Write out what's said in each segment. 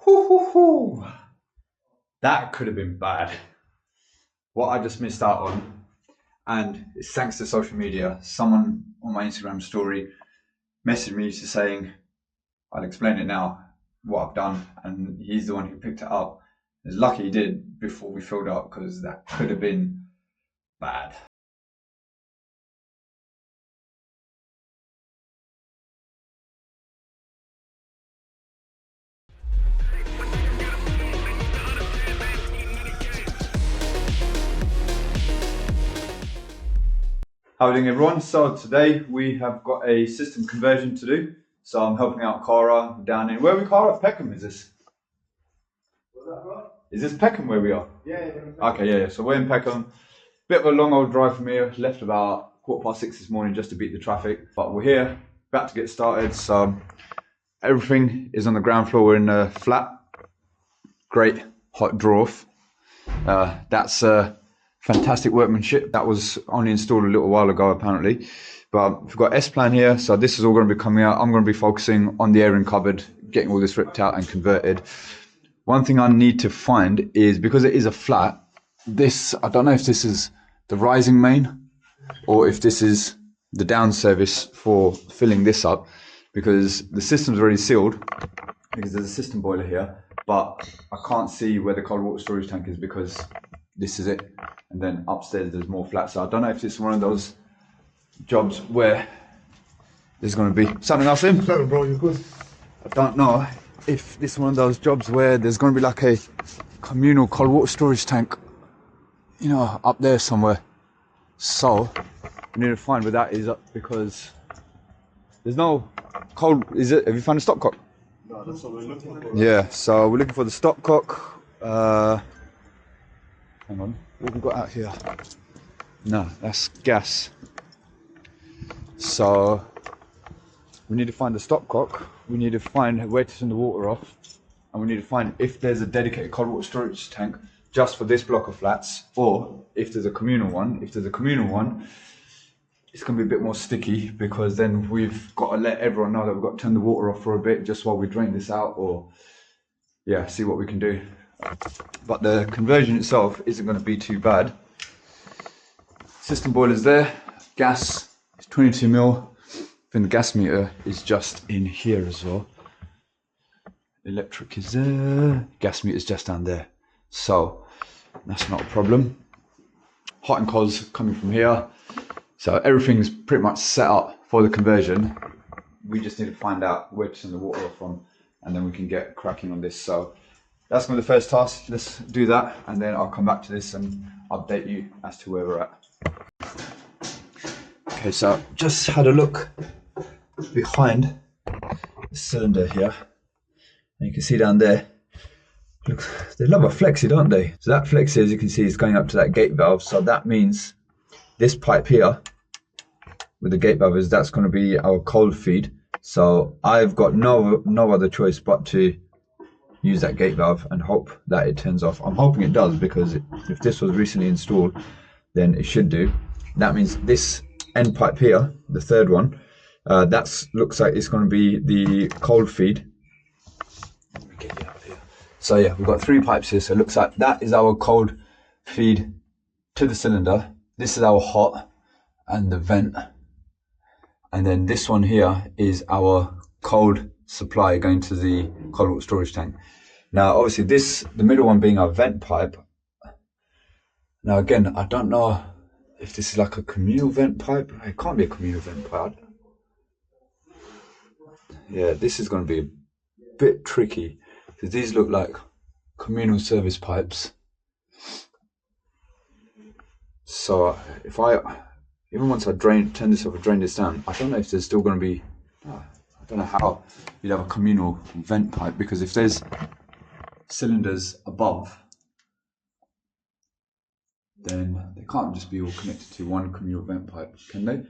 Hoo. That could have been bad. What I just missed out on, and it's thanks to social media. Someone on my Instagram story messaged me to saying, I'll explain it now, what I've done, and he's the one who picked it up. It's lucky he did before we filled up, because that could have been bad. How are we doing, everyone? So today we have got a system conversion to do. So I'm helping out Cara down in, where are we, Cara? Peckham, is this? What's that, bro? Is this Peckham where we are? Yeah. Okay, yeah. So we're in Peckham. Bit of a long old drive from here. Left about 6:15 this morning just to beat the traffic. But we're here, about to get started. So everything is on the ground floor. We're in a flat. Great hot draw off. That's fantastic workmanship. That was only installed a little while ago, apparently. But we've got S-plan here. So this is all going to be coming out. I'm going to be focusing on the airing cupboard, getting all this ripped out and converted. One thing I need to find is, because it is a flat, this, I don't know if this is the rising main or if this is the down service for filling this up, because the system's already sealed, because there's a system boiler here, but I can't see where the cold water storage tank is because this is it. And then upstairs there's more flats. So I don't know if it's one of those jobs where there's going to be something else in. Sorry, bro, you good? I don't know if this is one of those jobs where there's going to be like a communal cold water storage tank, you know, up there somewhere. So we need to find where that is, up because there's no cold. Is it? Have you found a stopcock? No, that's what we're looking for. Yeah. So we're looking for the stopcock. Hang on. What have we got out here? No, that's gas. So we need to find the stopcock. We need to find where to send the water off, and we need to find if there's a dedicated cold water storage tank just for this block of flats, or if there's a communal one. If there's a communal one, it's going to be a bit more sticky, because then we've got to let everyone know that we've got to turn the water off for a bit just while we drain this out, or yeah, see what we can do. But the conversion itself isn't going to be too bad. System boiler's there, gas is 22 mil. Then the gas meter is just in here as well. Electric is there, gas meter is just down there. So that's not a problem. Hot and cold's coming from here. So everything's pretty much set up for the conversion. We just need to find out where to send the water off from, and then we can get cracking on this. So that's going to be the first task. Let's do that, and then I'll come back to this and update you as to where we're at. Okay, so just had a look behind the cylinder here, and you can see down there, look, they love a flexi, don't they? So that flexi, as you can see, is going up to that gate valve. So that means this pipe here with the gate valve is, that's going to be our cold feed. So I've got no other choice but to use that gate valve and hope that it turns off. I'm hoping it does, because if this was recently installed, then it should do. That means this end pipe here, the third one, that looks like it's going to be the cold feed. Let me get you out here. So yeah, we've got 3 pipes here. So it looks like that is our cold feed to the cylinder. This is our hot and the vent. And then this one here is our cold supply going to the cold water storage tank. Now, obviously the middle one being our vent pipe. Now again, I don't know if this is like a communal vent pipe. It can't be a communal vent pipe. Yeah, this is going to be a bit tricky, because these look like communal service pipes. So if even once I turn this off and drain this down, I don't know if there's still going to be, I don't know how you'd have a communal vent pipe, because if there's cylinders above, then they can't just be all connected to one communal vent pipe, can they?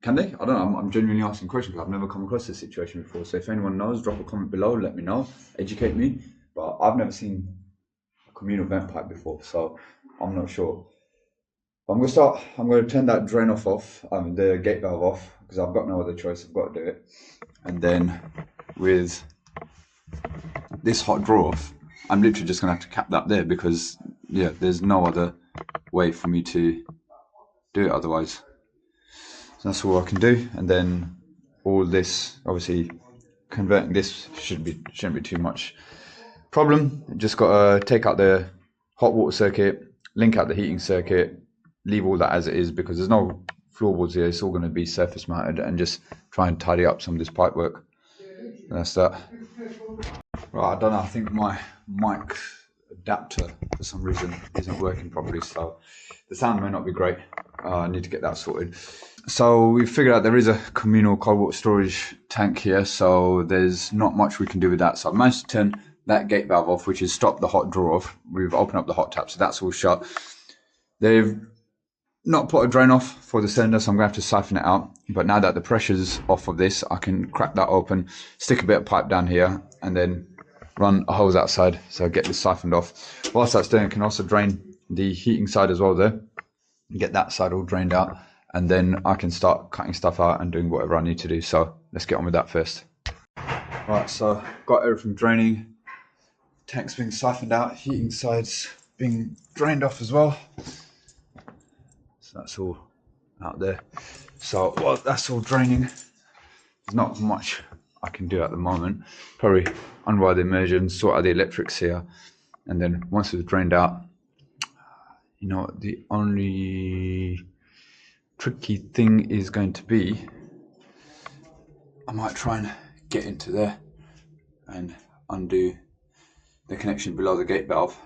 Can they? I don't know. I'm genuinely asking questions, because I've never come across this situation before. So if anyone knows, drop a comment below, let me know, educate me. But I've never seen a communal vent pipe before, so I'm not sure. I'm going to turn that drain off, the gate valve off, because I've got no other choice. I've got to do it. And then with this hot draw off, I'm literally just going to have to cap that there, because yeah, there's no other way for me to do it otherwise. So that's all I can do. And then all this, obviously converting this shouldn't be too much problem. Just got to take out the hot water circuit, link out the heating circuit, leave all that as it is, because there's no floorboards here. It's all going to be surface mounted, and just try and tidy up some of this pipe work. And that's that. Right, I don't know, I think my mic adapter for some reason isn't working properly, so the sound may not be great. I need to get that sorted. So we figured out there is a communal cold water storage tank here, so there's not much we can do with that. So I've managed to turn that gate valve off, which has stopped the hot draw off. We've opened up the hot tap, so that's all shut. They've not put a drain off for the cylinder, so I'm going to have to siphon it out. But now that the pressure's off of this, I can crack that open, stick a bit of pipe down here, and then run a hose outside, so get this siphoned off. Whilst that's doing, I can also drain the heating side as well there, and get that side all drained out, and then I can start cutting stuff out and doing whatever I need to do. So let's get on with that first. Right, so got everything draining, tank's being siphoned out, heating side's being drained off as well. So that's all out there. So while that's all draining, there's not much I can do at the moment. Probably unwire the immersion, sort out the electrics here, and then once it's drained out, you know, the only tricky thing is going to be, I might try and get into there and undo the connection below the gate valve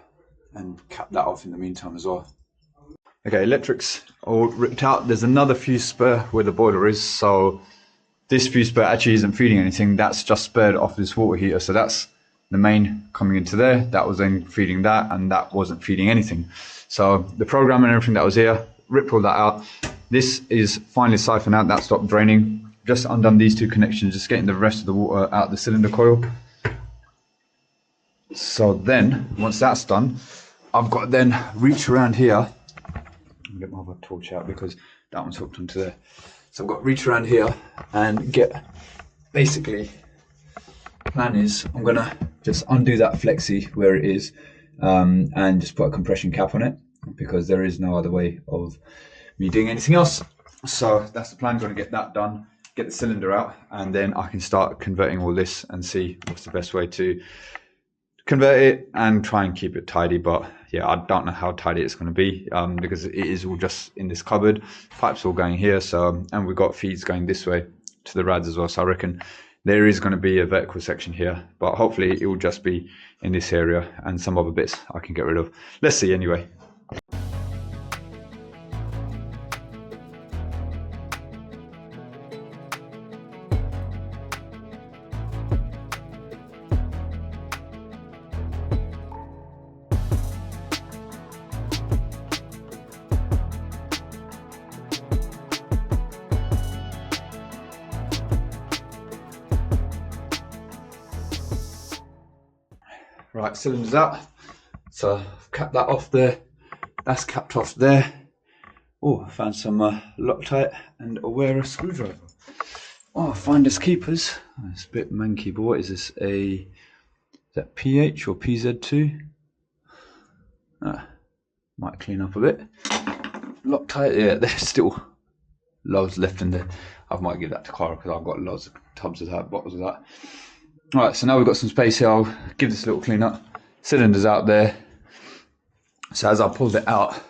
and cap that off in the meantime as well. Okay, electrics all ripped out. There's another fuse spur where the boiler is, so this fuse spur actually isn't feeding anything. That's just spurred off this water heater, so that's the main coming into there. That was then feeding that, and that wasn't feeding anything. So the program and everything that was here, ripped all that out. This is finally siphoned out, that stopped draining. Just undone these two connections, just getting the rest of the water out of the cylinder coil. So then, once that's done, I've got to then reach around here. I'll get my other torch out because that one's hooked onto there. So I've got to reach around here and get, basically, plan is I'm going to just undo that flexi where it is, and just put a compression cap on it, because there is no other way of me doing anything else. So that's the plan. I'm going to get that done, get the cylinder out, and then I can start converting all this and see what's the best way to convert it and try and keep it tidy. But yeah, I don't know how tidy it's going to be, because it is all just in this cupboard. Pipes all going here, so, and we've got feeds going this way to the rads as well. So I reckon there is going to be a vertical section here, but hopefully it will just be in this area, and some other bits I can get rid of. Let's see anyway. Right, cylinder's out, so I've capped that off there, that's capped off there. Oh, I found some Loctite and a wearer screwdriver. Oh, finders keepers. Oh, it's a bit manky, but what is this? Is that PH or PZ2? Might clean up a bit. Loctite, yeah, there's still loads left in there. I might give that to Cara because I've got loads of tubs of that, bottles of that. Right, so now we've got some space here. I'll give this a little clean up. Cylinder's out there. So as I pulled it out,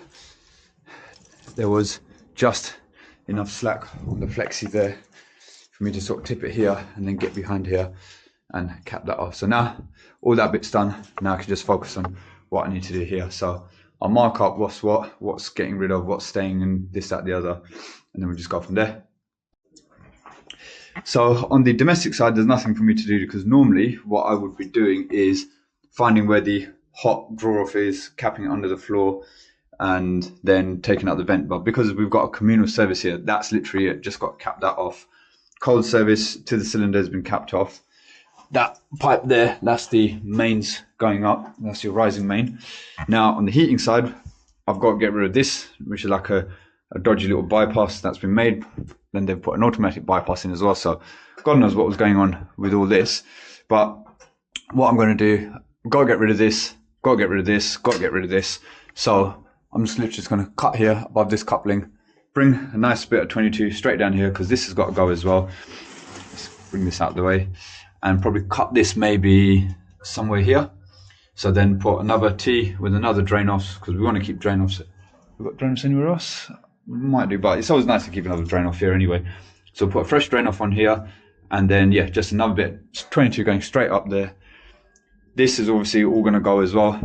there was just enough slack on the flexi there for me to sort of tip it here and then get behind here and cap that off. So now all that bit's done. Now I can just focus on what I need to do here. So I'll mark up what's what, what's getting rid of, what's staying, and this, that, the other, and then we'll just go from there. So on the domestic side, there's nothing for me to do, because normally what I would be doing is finding where the hot draw off is, capping it under the floor, and then taking out the vent. But because we've got a communal service here, that's literally it. Just got to cap that off. Cold service to the cylinder has been capped off. That pipe there, that's the mains going up. That's your rising main. Now on the heating side, I've got to get rid of this, which is like a dodgy little bypass that's been made. Then they've put an automatic bypass in as well. So God knows what was going on with all this. But what I'm going to do, gotta get rid of this, gotta get rid of this, gotta get rid of this. So I'm just literally just going to cut here above this coupling, bring a nice bit of 22 straight down here because this has got to go as well. Let's bring this out of the way and probably cut this maybe somewhere here. So then put another T with another drain off because we want to keep drain offs. We've got drain offs anywhere else? We might do, but it's always nice to keep another drain off here anyway. So put a fresh drain off on here and then yeah, just another bit, 22 going straight up there. This is obviously all going to go as well.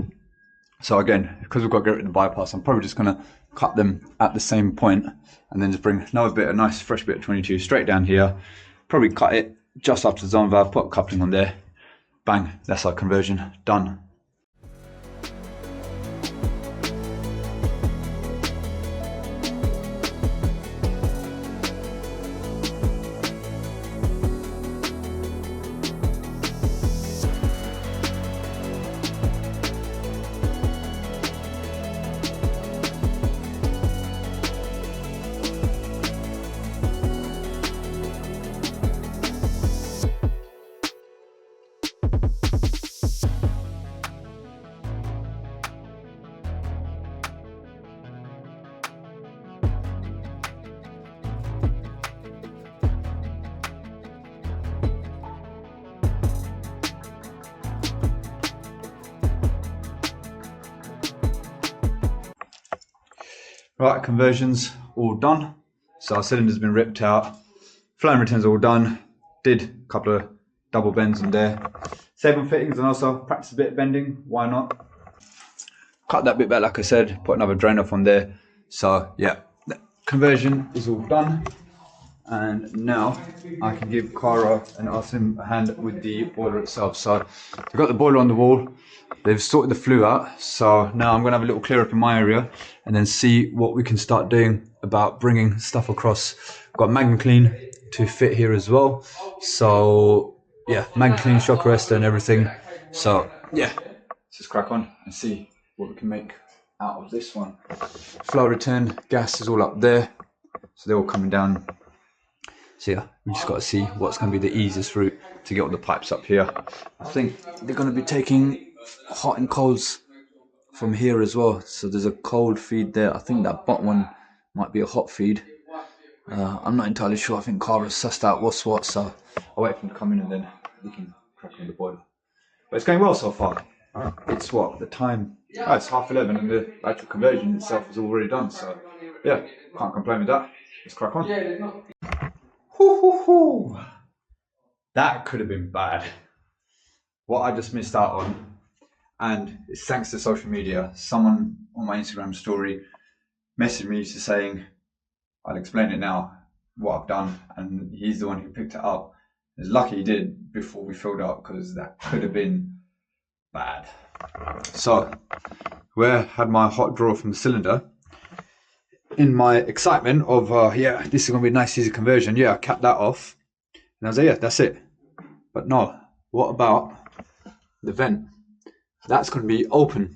So again, because we've got to get rid of the bypass, I'm probably just going to cut them at the same point and then just bring another bit, a nice fresh bit of 22 straight down here. Probably cut it just after the zone valve, put a coupling on there. Bang, that's our conversion done. Right, conversions all done. So our cylinder's been ripped out. Flow and returns all done. Did a couple of double bends in there. Save on fittings and also practice a bit of bending. Why not? Cut that bit back like I said. Put another drain off on there. So yeah, the conversion is all done. And now I can give Cara and ask him a hand with the boiler itself. So we've got the boiler on the wall. They've sorted the flue out. So now I'm going to have a little clear up in my area and then see what we can start doing about bringing stuff across. We've got MagnaClean to fit here as well. So yeah, MagnaClean, shock arrestor and everything. So yeah, let's just crack on and see what we can make out of this one. Flow return, gas is all up there. So they're all coming down. So yeah, we just got to see what's going to be the easiest route to get all the pipes up here. I think they're going to be taking hot and colds from here as well. So there's a cold feed there. I think that bottom one might be a hot feed. I'm not entirely sure. I think Cara's sussed out what's what. So I'll wait for them to come in and then we can crack on the boiler. But it's going well so far. It's what? The time? Oh, it's 11:30 and the actual conversion itself is already done. So yeah, can't complain with that. Let's crack on. That could have been bad. What I just missed out on, and it's thanks to social media, someone on my Instagram story messaged me to saying, I'll explain it now, what I've done, and he's the one who picked it up. It's lucky he did before we filled up because that could have been bad. So, where I had my hot draw from the cylinder, in my excitement of, yeah, this is going to be a nice easy conversion, yeah, I capped that off. And I was like, yeah, that's it. But no, what about the vent? That's going to be open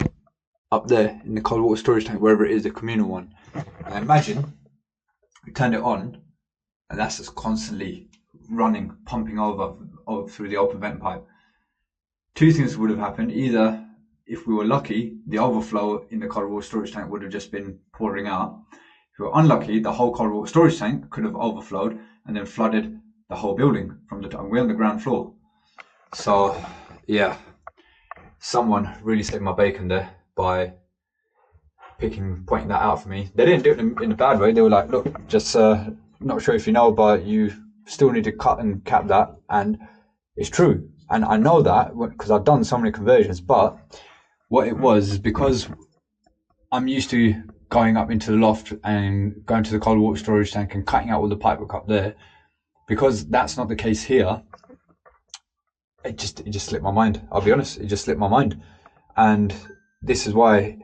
up there in the cold water storage tank, wherever it is, the communal one. And imagine we turned it on and that's just constantly running, pumping over through the open vent pipe. Two things would have happened. Either, if we were lucky, the overflow in the cold water storage tank would have just been pouring out. If we were unlucky, the whole cold water storage tank could have overflowed and then flooded the whole building from the top. We're on the ground floor. So, yeah, someone really saved my bacon there by pointing that out for me. They didn't do it in a bad way. They were like, look, just not sure if you know, but you still need to cut and cap that. And it's true. And I know that because I've done so many conversions. But what it was is because I'm used to going up into the loft and going to the cold water storage tank and cutting out all the pipework up there. Because that's not the case here, it just slipped my mind. I'll be honest, it just slipped my mind. And this is why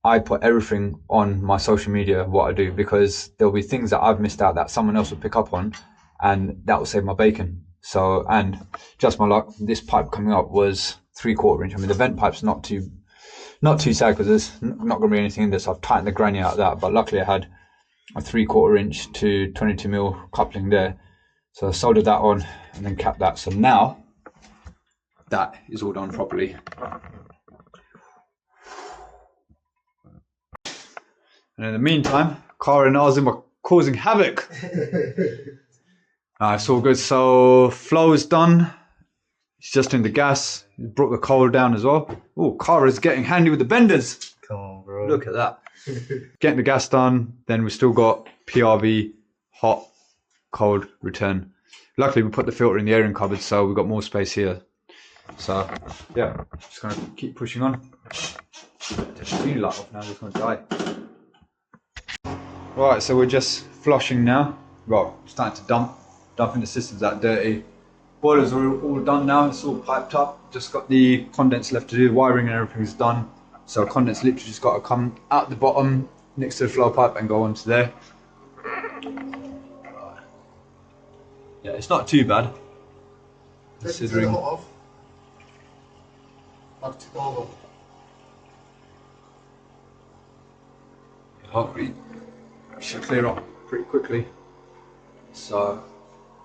I put everything on my social media, what I do, because there'll be things that I've missed out that someone else will pick up on, and that will save my bacon. So, and just my luck, this pipe coming up was 3/4 inch. I mean, the vent pipe's not too sad because there's not going to be anything in this. I've tightened the granny out of that, but luckily I had a 3/4 inch to 22mm coupling there. So I soldered that on and then capped that. So now that is all done properly. And in the meantime, Cara and Nazim are causing havoc. It's all good. So flow's done. It's just in the gas. He brought the coal down as well. Oh, Cara's getting handy with the benders. Come on, bro. Look at that. Getting the gas done. Then we still got PRV, hot, cold, return. Luckily, we put the filter in the airing cupboard, so we've got more space here. So, yeah, just going to keep pushing on. The light off now, just going to die. Right, so we're just flushing now. Well, starting to dumping the system's that dirty. Boilers are all done now, it's all piped up. Just got the condense left to do, the wiring and everything's done. So condense literally just got to come out the bottom next to the flow pipe and go onto there. Yeah, it's not too bad. Considering. Hopefully it should clear up pretty quickly. So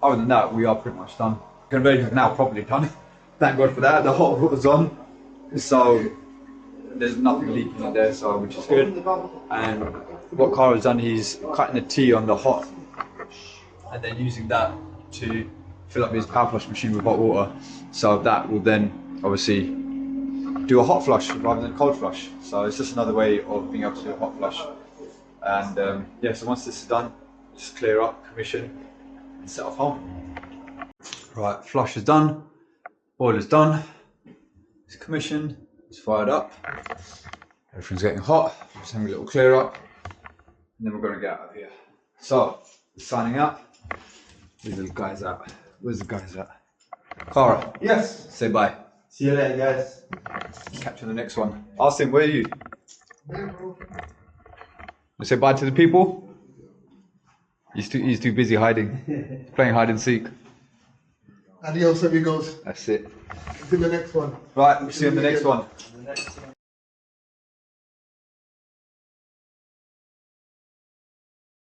other than that, we are pretty much done. Conversion is now properly done. Thank God for that. The hot water's on, so there's nothing leaking in there, so which is good. And what Cara's done, he's cutting the T on the hot, and then using that to fill up his power flush machine with hot water. So that will then obviously do a hot flush rather than cold flush. So it's just another way of being able to do a hot flush. And yeah, so once this is done, just clear up, commission, and set off home. Right, flush is done, boiler's done, it's commissioned, it's fired up, everything's getting hot, just having a little clear up, and then we're going to get out of here. So, signing out. Where's the guys at? Where's the guys at? Cara. Yes. Say bye. See you later, guys. Catch you on the next one. Austin, where are you? You say bye to the people? He's too busy hiding. He's playing hide and seek. Adios, amigos. That's it. See you in the next one. Right, we'll see you in the next one.